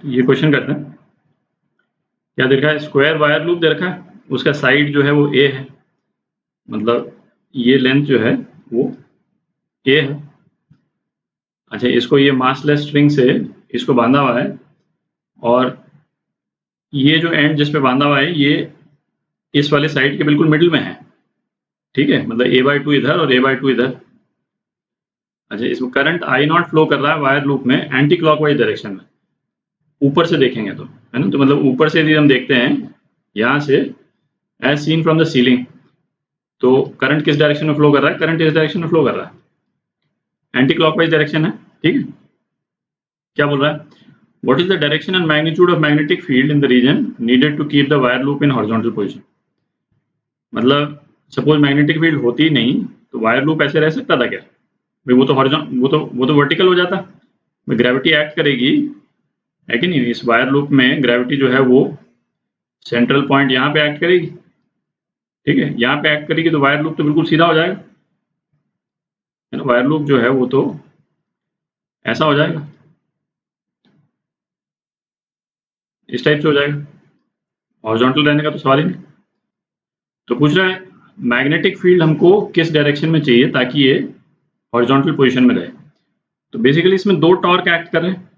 ये क्वेश्चन करते हैं। क्या दे रखा है? स्क्वायर वायर लूप दे रखा है, उसका साइड जो है वो ए है, मतलब ये लेंथ जो है वो ए है। अच्छा, इसको ये मासलेस स्ट्रिंग से इसको बांधा हुआ है, और ये जो एंड जिस पे बांधा हुआ है ये इस वाले साइड के बिल्कुल मिडिल में है, ठीक है, मतलब a/2 इधर और a/2 इधर। अच्छा, इसमें करंट I0 फ्लो कर रहा है वायर लूप में एंटी क्लॉकवाइज डायरेक्शन में, ऊपर से देखेंगे तो, है ना, तो मतलब ऊपर से यदि हम देखते हैं यहाँ से as seen from the ceiling, तो करंट किस डायरेक्शन में फ्लो कर रहा है? करंट इस डायरेक्शन में फ्लो कर रहा है, एंटी क्लॉकवाइज डायरेक्शन है, ठीक है। क्या बोल रहा है? What is the direction and magnitude of magnetic field in the region needed to keep the wire loop in horizontal position. मतलब सपोज मैग्नेटिक फील्ड होती ही नहीं तो वायर लूप ऐसे रह सकता था क्या? भाई वो तो हॉरिजॉन्टल, वो तो वर्टिकल हो जाता, ग्रेविटी एक्ट करेगी, है कि नहीं? इस वायर लूप में ग्रेविटी जो है वो सेंट्रल पॉइंट यहाँ पे एक्ट करेगी, ठीक है, यहाँ पे एक्ट करेगी तो वायर लूप तो बिल्कुल सीधा हो जाएगा, है ना, वायर लूप जो है वो तो ऐसा हो जाएगा, इस टाइप से हो जाएगा, हॉरिजॉन्टल रहने का तो सवाल ही नहीं। तो पूछ रहा है मैग्नेटिक फील्ड हमको किस डायरेक्शन में चाहिए ताकि ये हॉरिजॉन्टल पोजीशन में रहे। तो बेसिकली इसमें दो टॉर्क एक्ट कर रहे हैं,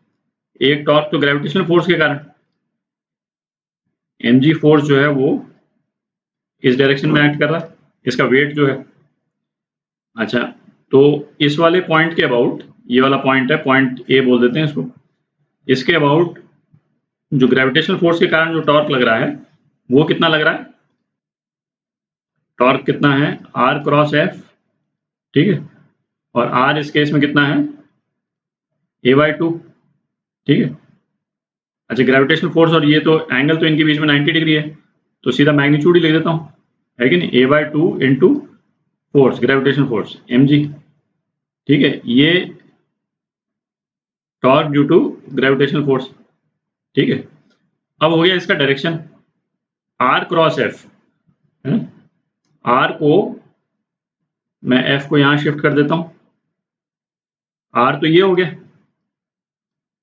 एक टॉर्क तो ग्रेविटेशनल फोर्स के कारण, mg फोर्स जो है वो इस डायरेक्शन में एक्ट कर रहा है, इसका वेट जो है। अच्छा, तो इस वाले पॉइंट के अबाउट, ये वाला पॉइंट है, पॉइंट ए बोल देते हैं इसको, इसके अबाउट जो ग्रेविटेशनल फोर्स के कारण जो टॉर्क लग रहा है वो कितना लग रहा है? टॉर्क कितना है? r क्रॉस f, ठीक है, और r इस केस में कितना है? a/2, ठीक है। अच्छा, ग्रेविटेशनल फोर्स और ये तो एंगल तो इनके बीच में 90 डिग्री है, तो सीधा मैग्नीट्यूड ही लिख देता हूँ, है कि नहीं, a/2 into force, gravitational force mg, ठीक है, ये torque due to gravitational force, ठीक है। अब हो गया इसका डायरेक्शन r क्रॉस f, है ना, r को मैं f को यहाँ शिफ्ट कर देता हूँ, r तो ये हो गया,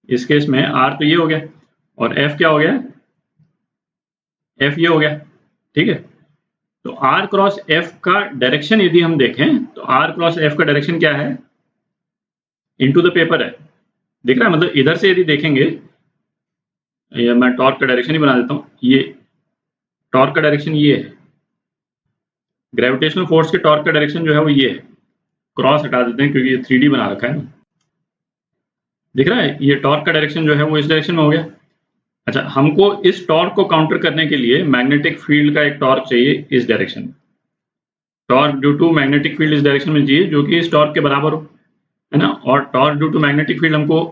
इस केस में r तो ये हो गया, और f क्या हो गया? f ये हो गया, ठीक है। तो r क्रॉस f का डायरेक्शन यदि हम देखें तो r क्रॉस f का डायरेक्शन क्या है? इनटू द पेपर है, दिख रहा है, मतलब इधर से यदि देखेंगे, ये मैं टॉर्क का डायरेक्शन ही बना देता हूँ, ये टॉर्क का डायरेक्शन ये है, ग्रेविटेशनल फोर्स के टॉर्क का डायरेक्शन जो है वो ये है, क्रॉस हटा देते हैं क्योंकि ये 3D बना रखा है ना, दिख रहा है, ये टॉर्क का डायरेक्शन जो है वो इस डायरेक्शन में हो गया। अच्छा, हमको इस टॉर्क को काउंटर करने के लिए मैग्नेटिक फील्ड का एक टॉर्क चाहिए इस डायरेक्शन में, torque due to magnetic field इस डायरेक्शन में चाहिए जो कि इस टॉर्क के बराबर हो, है ना, और torque due to magnetic field हमको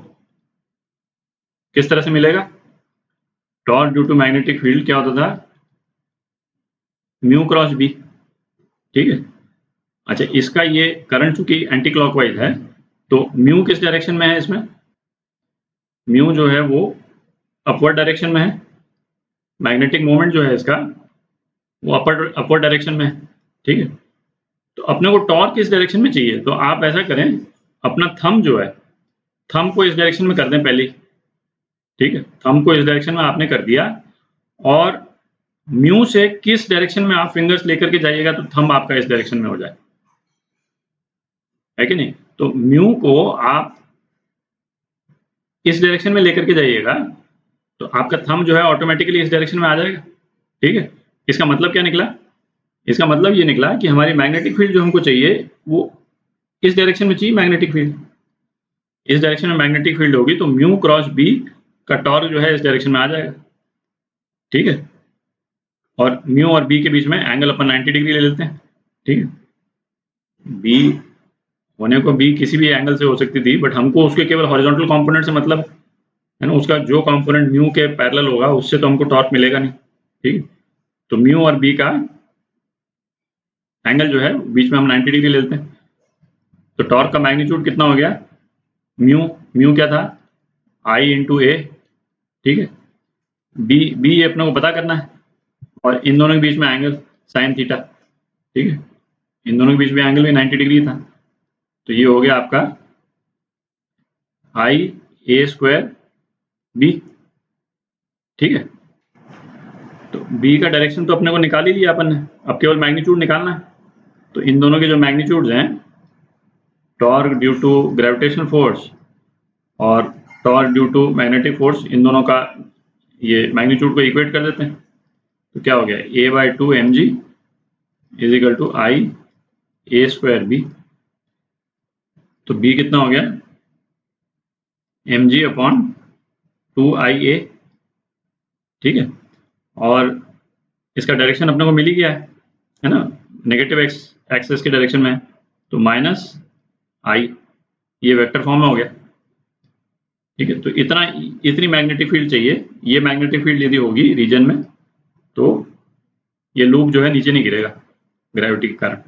किस तरह से मिलेगा? Torque due to magnetic field क्या होता था? म्यू क्रॉस बी, ठीक है। अच्छा, इसका ये करंट चूंकि एंटी क्लॉकवाइज है तो म्यू किस डायरेक्शन में है? इसमें म्यू जो है वो अपवर्ड डायरेक्शन में है, मैग्नेटिक मोमेंट जो है इसका वो अपवर्ड डायरेक्शन में है, ठीक है। तो अपने को टॉर्क किस डायरेक्शन में चाहिए, तो आप ऐसा करें, अपना थंब जो है, थंब को इस डायरेक्शन में कर दें पहले, ठीक है, थंब को इस डायरेक्शन में आपने कर दिया, और म्यू से किस डायरेक्शन में आप फिंगर्स लेकर के जाइएगा तो थंब आपका इस डायरेक्शन में हो जाए, है कि नहीं। तो म्यू को आप इस डायरेक्शन में लेकर के जाइएगा तो आपका थंब जो है ऑटोमेटिकली इस डायरेक्शन में आ जाएगा, ठीक है। इसका मतलब क्या निकला? इसका मतलब ये निकला कि हमारी मैग्नेटिक फील्ड जो हमको चाहिए वो इस डायरेक्शन में चाहिए, मैग्नेटिक फील्ड इस डायरेक्शन में मैग्नेटिक फील्ड होगी तो म्यू क्रॉस बी का टॉर्क जो है इस डायरेक्शन में आ जाएगा, ठीक है। और म्यू और बी के बीच में एंगल अपन 90 डिग्री ले लेते हैं, ठीक है। बी होने को बी किसी भी एंगल से हो सकती थी, बट हमको उसके केवल हॉरिजॉन्टल कंपोनेंट से मतलब है ना, उसका जो कंपोनेंट म्यू के पैरेलल होगा उससे तो हमको टॉर्क मिलेगा नहीं, ठीक है। तो म्यू और बी का एंगल जो है बीच में हम 90 डिग्री ले लेते हैं, तो टॉर्क का मैग्नीट्यूड कितना हो गया? म्यू, म्यू क्या था? आई इंटू ए, ठीक है। बी ये अपने को पता करना है, और इन दोनों के बीच में एंगल साइन थीटा, ठीक है, इन दोनों के बीच में एंगल भी 90 डिग्री था, तो ये हो गया आपका आई ए स्क्वायर बी, ठीक है, तो बी का डायरेक्शन तो अपने को निकाल ही लिया अपन ने, अब केवल मैग्नीट्यूड निकालना है। तो इन दोनों के जो मैग्नीट्यूड्स हैं, torque due to gravitational force और torque due to magnetic force, इन दोनों का ये मैग्नीट्यूड को इक्वेट कर देते हैं। तो क्या हो गया, a/2 mg is equal to I A square B. तो b कितना हो गया, mg अपॉन 2ia, ठीक है। और इसका डायरेक्शन अपने को मिल ही गया है ना, नेगेटिव एक्सेस के डायरेक्शन में है, तो माइनस आई, ये वेक्टर फॉर्म में हो गया, ठीक है। तो इतनी मैग्नेटिक फील्ड चाहिए। ये मैग्नेटिक फील्ड यदि होगी रीजन में, तो ये लूप जो है नीचे नहीं गिरेगा ग्रेविटी के कारण।